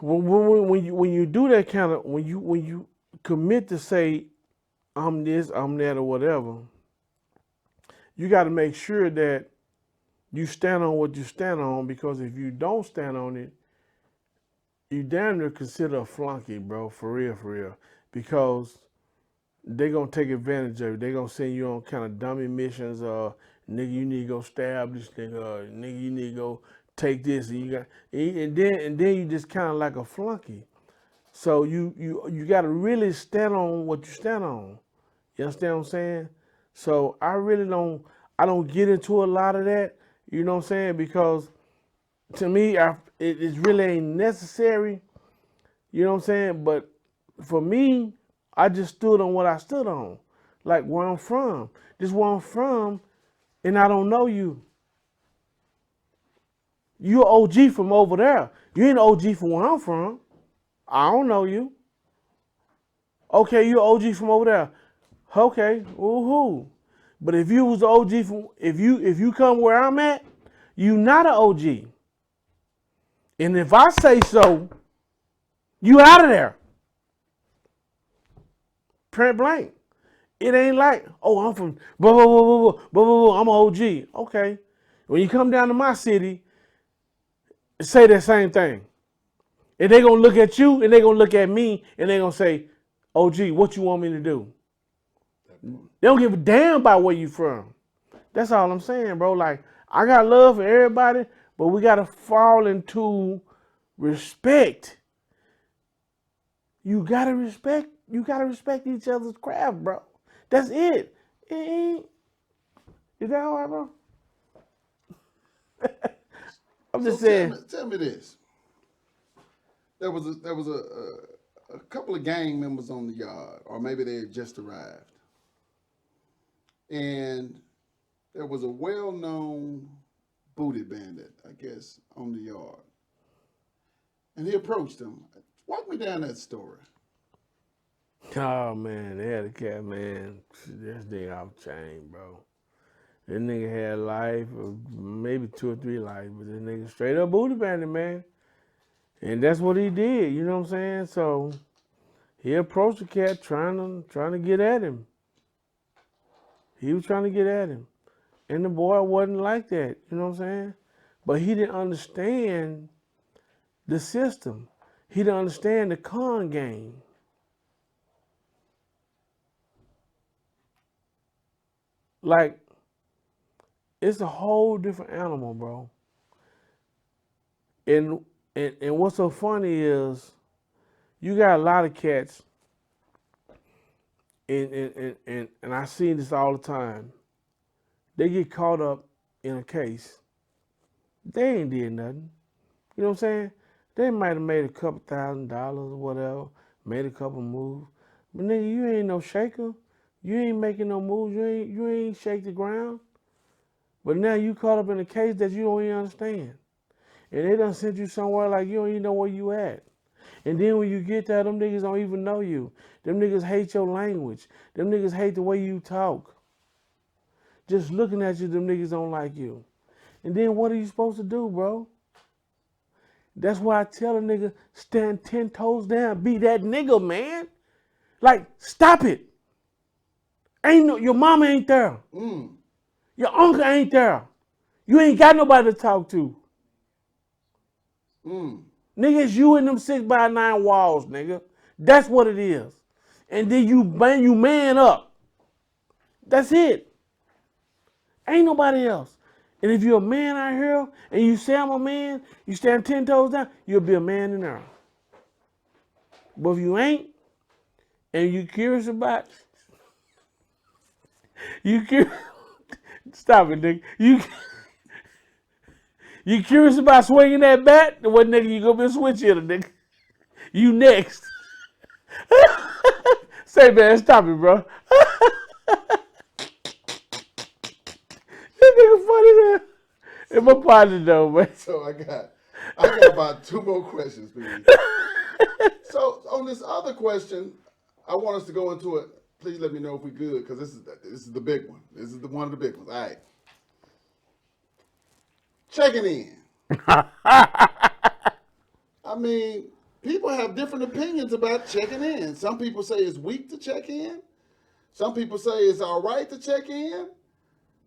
when you do that kind of when you commit to say I'm this, I'm that, or whatever, you got to make sure that you stand on what you stand on, because if you don't stand on it, you damn near consider a flunky, bro, for real, because they gonna take advantage of it. They gonna send you on kind of dummy missions. Nigga, you need to go stab this nigga. Nigga, you need to go take this, and then you just kind of like a flunky. So you got to really stand on what you stand on. You understand what I'm saying? So I don't get into a lot of that. You know what I'm saying? Because to me, it really ain't necessary. You know what I'm saying? But for me, I just stood on what I stood on, like where I'm from. This is where I'm from, and I don't know you. You're OG from over there. You ain't OG from where I'm from. I don't know you. Okay, you're OG from over there. Okay, woohoo. But if you was the OG from if you come where I'm at, you not an OG. And if I say so, you out of there. Point blank. It ain't like, oh, I'm from blah blah blah blah blah blah blah. I'm an OG. Okay. When you come down to my city, say that same thing. And they gonna look at you and they gonna look at me and they gonna say, OG, what you want me to do? They don't give a damn about where you from. That's all I'm saying, bro. Like, I got love for everybody, but we gotta fall into respect. You gotta respect each other's craft, bro. That's it. Is that all right, bro? I'm just saying. Tell me this. There was a couple of gang members on the yard, or maybe they had just arrived, and there was a well-known booty bandit, I guess, on the yard, and he approached them. Walk me down that story. Oh man, they had a cat, man. This nigga off chain, bro. This nigga had life, or maybe 2 or 3 lives, but this nigga straight up booty bandit, man. And that's what he did, you know what I'm saying? So he approached the cat trying to get at him. He was trying to get at him. And the boy wasn't like that, you know what I'm saying? But he didn't understand the system. He didn't understand the con game. Like, it's a whole different animal, bro. And what's so funny is you got a lot of cats, and I see this all the time. They get caught up in a case. They ain't did nothing. You know what I'm saying? They might have made a couple $1,000 or whatever, made a couple moves. But nigga, you ain't no shaker. You ain't making no moves. You ain't shake the ground. But now you caught up in a case that you don't even understand. And they done sent you somewhere like you don't even know where you at. And then when you get there, them niggas don't even know you. Them niggas hate your language. Them niggas hate the way you talk. Just looking at you, them niggas don't like you. And then what are you supposed to do, bro? That's why I tell a nigga, stand 10 toes down, be that nigga, man. Like, stop it. Your mama ain't there. Your uncle ain't there. You ain't got nobody to talk to. Nigga, it's you in them 6x9 walls, nigga. That's what it is. And then you man up. That's it. Ain't nobody else. And if you're a man out here and you say I'm a man, you stand 10 toes down, you'll be a man in there. But if you ain't, and you curious about, stop it, nigga. You curious about swinging that bat? What nigga you gonna be a switch hitter, nigga? You next. Say, man, stop it, bro. This nigga funny, man. It's my partner, though, man. So I got about 2 more questions for you. So on this other question, I want us to go into it. Please let me know if we good, because this is the big one. This is one of the big ones. All right. Checking in. I mean, people have different opinions about checking in. Some people say it's weak to check in. Some people say it's all right to check in.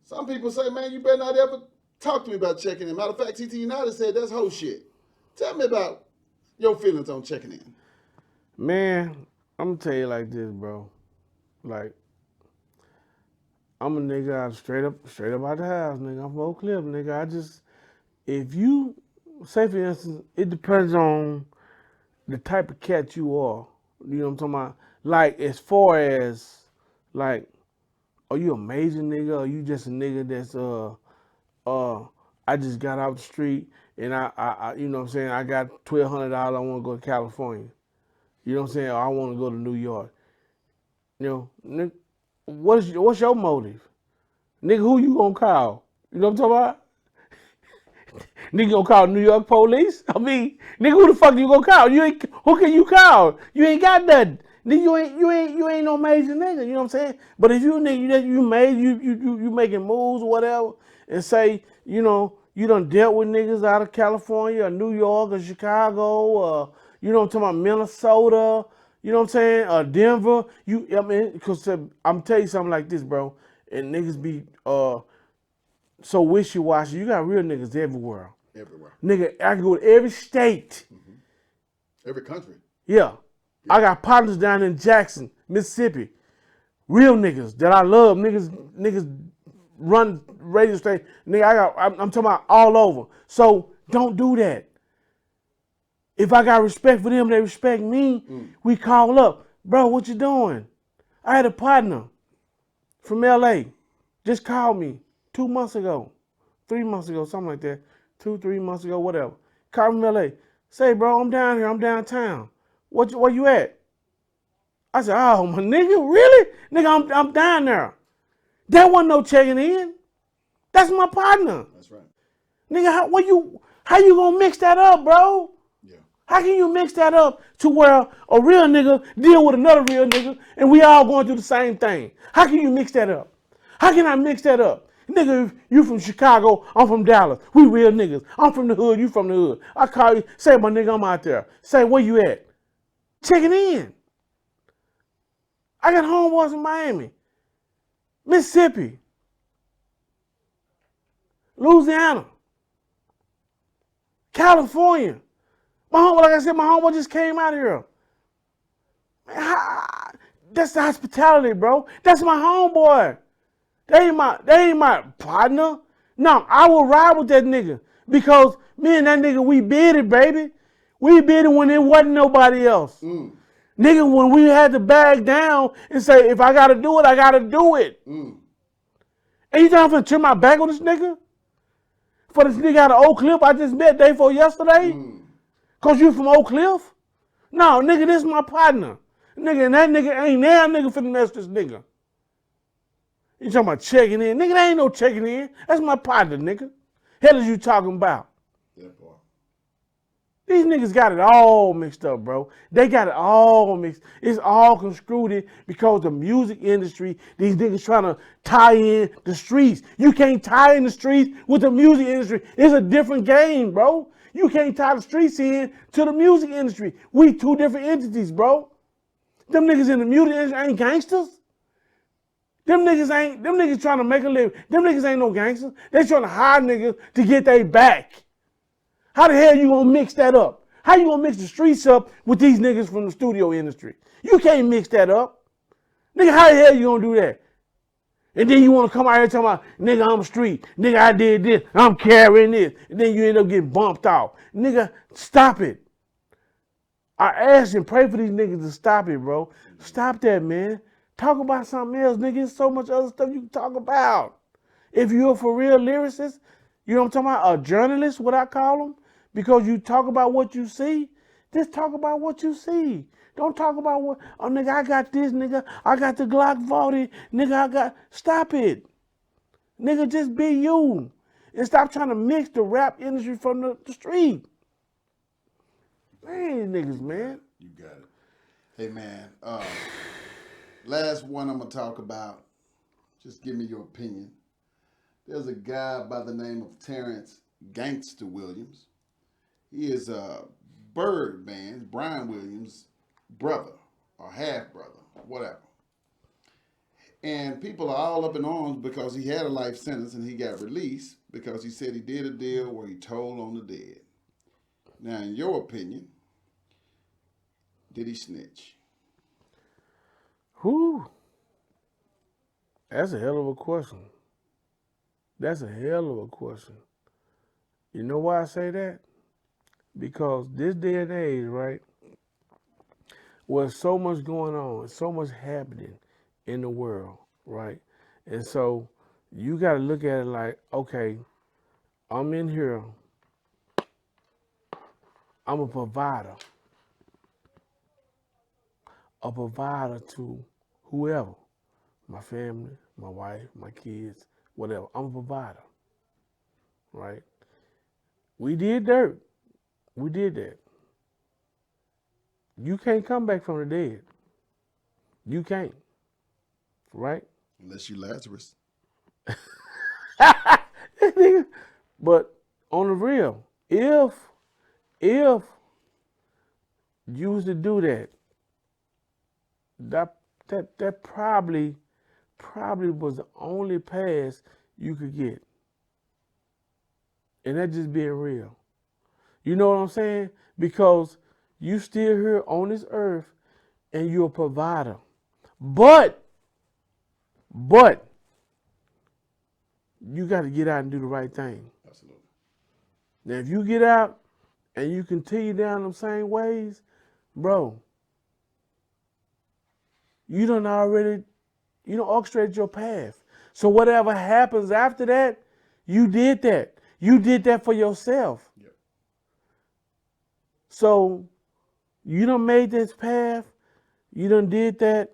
Some people say, man, you better not ever talk to me about checking in. Matter of fact, TT United said that's whole shit. Tell me about your feelings on checking in. Man, I'm gonna tell you like this, bro. Like, I'm a nigga out straight up out the house, nigga. I'm from Oak Cliff, nigga. If you, say for instance, it depends on the type of cat you are. You know what I'm talking about? Like, as far as, like, are you amazing nigga, or you just a nigga that's, I just got out the street and I you know what I'm saying, I got $1,200, I want to go to California. You know what I'm saying? Or I want to go to New York. You know, what's your motive? Nigga, who you gonna call? You know what I'm talking about? Nigga gonna call New York police? I mean, nigga, who the fuck you gonna call? Who can you call? You ain't got nothing. Nigga, you ain't no major nigga. You know what I'm saying? But if you nigga, you making moves or whatever, and say, you know, you done dealt with niggas out of California or New York or Chicago or, you know what I'm talking about, Minnesota, you know what I'm saying, or Denver. I mean, because I'm telling you something like this, bro, and niggas be so wishy-washy. You got real niggas everywhere. Everywhere. Nigga, I can go to every state. Mm-hmm. Every country. Yeah. I got partners down in Jackson, Mississippi. Real niggas that I love. Niggas run radio station. Nigga, I'm talking about all over. So don't do that. If I got respect for them, they respect me. We call up. Bro, what you doing? I had a partner from LA. Just called me 2 months ago, 3 months ago, something like that. 2-3 months ago, whatever. Called me from LA. Say, bro, I'm down here. I'm downtown. Where you at? I said, oh, my nigga, really? Nigga, I'm down there. That wasn't no checking in. That's my partner. That's right. Nigga, how you gonna mix that up, bro? Yeah. How can you mix that up to where a real nigga deal with another real nigga and we all going through the same thing? How can you mix that up? How can I mix that up? Nigga, if you from Chicago, I'm from Dallas. We real niggas. I'm from the hood, you from the hood. I call you, say, my nigga, I'm out there. Say, where you at? Checking in. I got homeboys in Miami, Mississippi, Louisiana, California. Like I said, my homeboy just came out here. That's the hospitality, bro. That's my homeboy. They ain't my partner. No, I will ride with that nigga because me and that nigga, we bid it, baby. We bid it when there wasn't nobody else. Nigga, when we had to bag down and say, if I gotta do it, I gotta do it. And you think I'm finna turn my back on this nigga? For this nigga out of Oak Cliff I just met day before yesterday? Cause you from Oak Cliff? No, nigga, this is my partner. Nigga, and that nigga ain't there, nigga finna mess this nigga. You talking about checking in? Nigga, there ain't no checking in. That's my partner, nigga. Hell is you talking about? That part. These niggas got it all mixed up, bro. They got it all mixed. It's all construed because the music industry, these niggas trying to tie in the streets. You can't tie in the streets with the music industry. It's a different game, bro. You can't tie the streets in to the music industry. We two different entities, bro. Them niggas in the music industry ain't gangsters. Them niggas trying to make a living. Them niggas ain't no gangsters. They trying to hire niggas to get they back. How the hell you gonna mix that up? How you gonna mix the streets up with these niggas from the studio industry? You can't mix that up. Nigga, how the hell you gonna do that? And then you wanna come out here talking about, nigga, I'm street. Nigga, I did this. I'm carrying this. And then you end up getting bumped off. Nigga, stop it. I ask and pray for these niggas to stop it, bro. Stop that, man. Talk about something else, nigga. There's so much other stuff you can talk about. If you're a for real lyricist, you know what I'm talking about? A journalist, what I call them, because you talk about what you see, just talk about what you see. Don't talk about what, oh, nigga, I got this, nigga. I got the Glock 40, nigga, I got, stop it. Nigga, just be you. And stop trying to mix the rap industry from the street. Man, niggas, man. You got it. Hey, man, last one I'm going to talk about. Just give me your opinion. There's a guy by the name of Terence Gangster Williams. He is Birdman, Brian Williams' brother or half brother, whatever. And people are all up in arms because he had a life sentence and he got released because he said he did a deal where he told on the dead. Now, in your opinion, did he snitch? Whew. That's a hell of a question. That's a hell of a question. You know why I say that? Because this day and age, right, was so much going on, so much happening in the world, right? And so you got to look at it like, okay, I'm in here. I'm a provider to whoever, my family, my wife, my kids, whatever. I'm a provider, right? We did dirt. We did that. You can't come back from the dead. You can't, right? Unless you Lazarus. But on the real, if you was to do that, that probably was the only pass you could get. And that just being real. You know what I'm saying? Because you still here on this earth and you're a provider. But you got to get out and do the right thing. Absolutely. Now, if you get out and you continue down them same ways, bro, you done orchestrated your path. So whatever happens after that, you did that. You did that for yourself. Yep. So you done made this path. You done did that.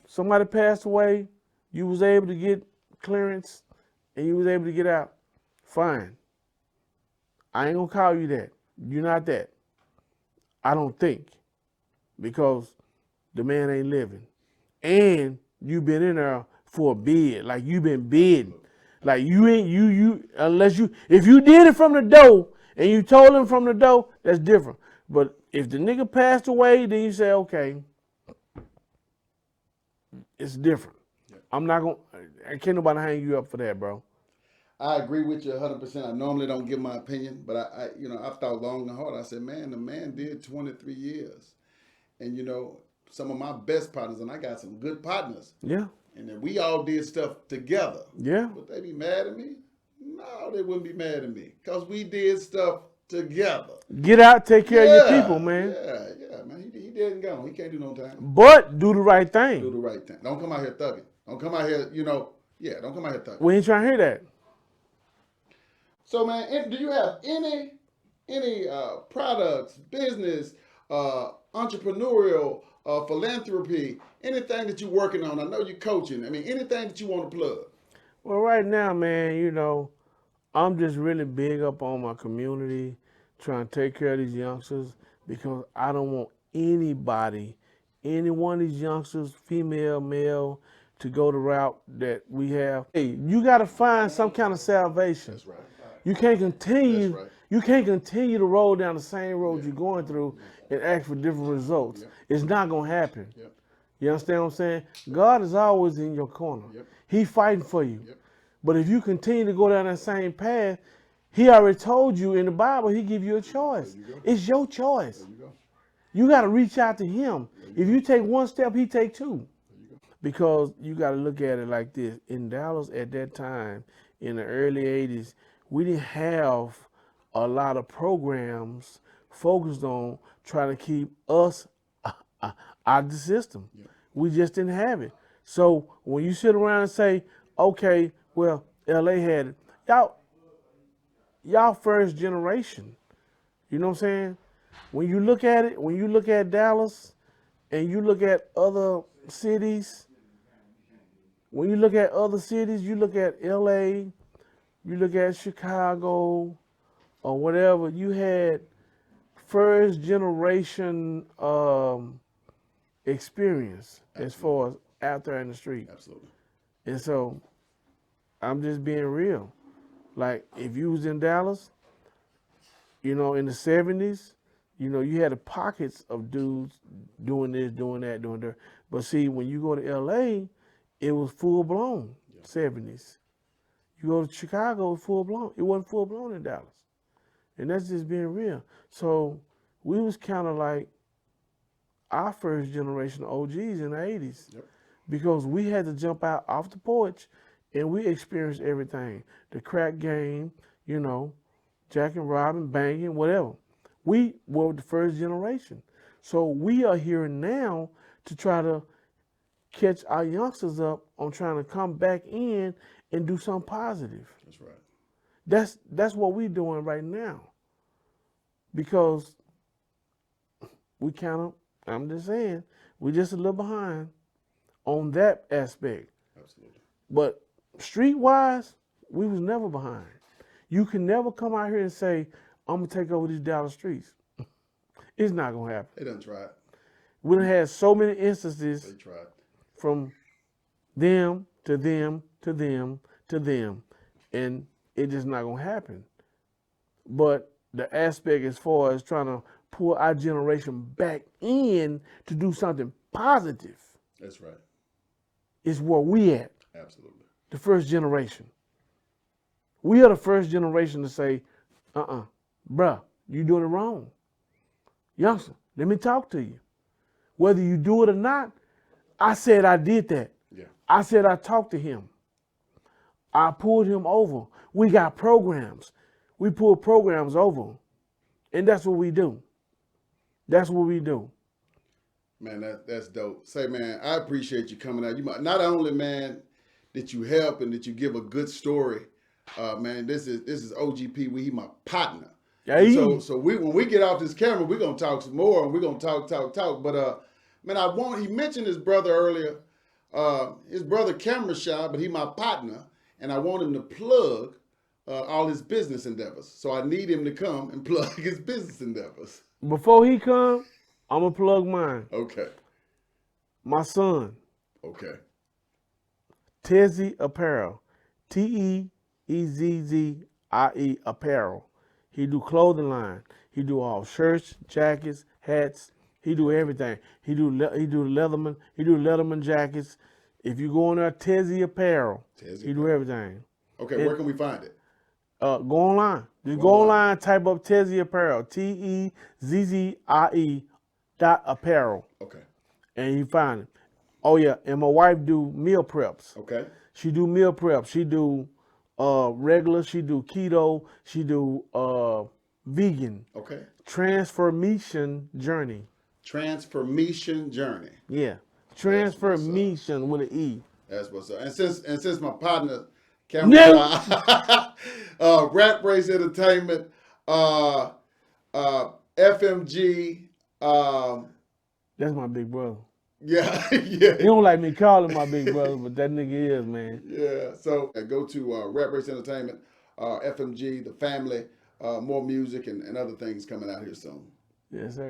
Somebody passed away. You was able to get clearance and you was able to get out. Fine. I ain't gonna call you that. You're not that. I don't think. Because the man ain't living. And you been in there for a bid. Like you been bidding. Like you ain't if you did it from the door and you told him from the door, that's different. But if the nigga passed away, then you say, okay, it's different. Yeah. I can't nobody hang you up for that, bro. I agree with you 100%. I normally don't give my opinion, but I thought long and hard. I said, man, the man did 23 years. And, some of my best partners, and I got some good partners. Yeah. And then we all did stuff together. Yeah. Would they be mad at me? No, they wouldn't be mad at me because we did stuff together. Get out, take care of your people, man. Yeah, man. He dead and gone. He can't do no time. But do the right thing. Do the right thing. Don't come out here thugging. Don't come out here, don't come out here thugging. We ain't trying to hear that. So, man, do you have any products, business, entrepreneurial, philanthropy, anything that you're working on? I know you're coaching. I mean, anything that you want to plug? Well, right now, man, I'm just really big up on my community, trying to take care of these youngsters because I don't want any one of these youngsters, female, male, to go the route that we have. Hey, you got to find some kind of salvation. That's right. You can't continue. Right. You can't continue to roll down the same road you're going through and ask for different results. It's not gonna happen. You understand what I'm saying? God is always in your corner. He fighting for you. But if you continue to go down that same path, He already told you in the Bible, He give you a choice. It's your choice. You got to reach out to Him. If you take one step, He take two. Because you got to look at it like this. In Dallas at that time, in the early 80s, we didn't have a lot of programs focused on trying to keep us out of the system. We just didn't have it. So when you sit around and say, okay, well, LA had it. Y'all first generation. You know what I'm saying? when you look at it, when you look at Dallas and you look at other cities, when you look at other cities, you look at LA, you look at Chicago or whatever, you had first generation experience as far as out there in the street. Absolutely. And so I'm just being real. Like if you was in Dallas, you know, in the 70s, you know, you had the pockets of dudes doing this, doing that, doing that. But see, when you go to LA, it was full blown 70s. You go to Chicago, it's full blown. It wasn't full blown in Dallas. And that's just being real. So we was kind of like our first generation OGs in the 80s. Yep. Because we had to jump out off the porch and we experienced everything. The crack game, you know, Jack and Robin, banging, whatever. We were the first generation. So we are here now to try to catch our youngsters up on trying to come back in and do something positive. That's right. That's what we're doing right now. Because we kind of, I'm just saying, we're just a little behind on that aspect. Absolutely. But street-wise, we was never behind. You can never come out here and say, I'm going to take over these Dallas streets. It's not going to happen. They done tried. We done had so many instances They tried. from them to them to them to them, and it's just not going to happen. But the aspect as far as trying to pull our generation back in to do something positive That's right. is where we at. Absolutely. The first generation. We are the first generation to say, bruh, you doing it wrong. Youngster, let me talk to you. Whether you do it or not, I said I did that. Yeah. I said I talked to him. I pulled him over. We got programs. We pull programs over. And that's what we do. That's what we do. Man, that's dope. Say, man, I appreciate you coming out. You might, not only, man, that you help and that you give a good story. Man, this is OGP. He my partner. Hey. So when we get off this camera, we're gonna talk some more and we're gonna talk. But man, he mentioned his brother earlier. His brother camera shy, but he my partner, and I want him to plug all his business endeavors. So I need him to come and plug his business endeavors. Before he come, I'm gonna plug mine. Okay. My son. Okay. Tezzy Apparel. Teezzie Apparel. He do clothing line. He do all shirts, jackets, hats. He do everything. He do Leatherman. He do Leatherman jackets. If you go on there, Tezzy Apparel. He do everything. Okay, where can we find it? Go online. Just go online, type up Tezzy Apparel. Tezzzie .apparel. Okay. And you find it. Oh yeah, and my wife do meal preps. Okay. She do meal prep. She do regular. She do keto. She do vegan. Okay. Transformation journey. Transformation journey. Yeah. Transformation with an E. That's what's up. And since my partner, camera Rat Race Entertainment, FMG. That's my big brother. Yeah. He don't like me calling my big brother, but that nigga is, man. Yeah. So go to Rat Race Entertainment, FMG, the family, more music and other things coming out here soon. Yes, sir.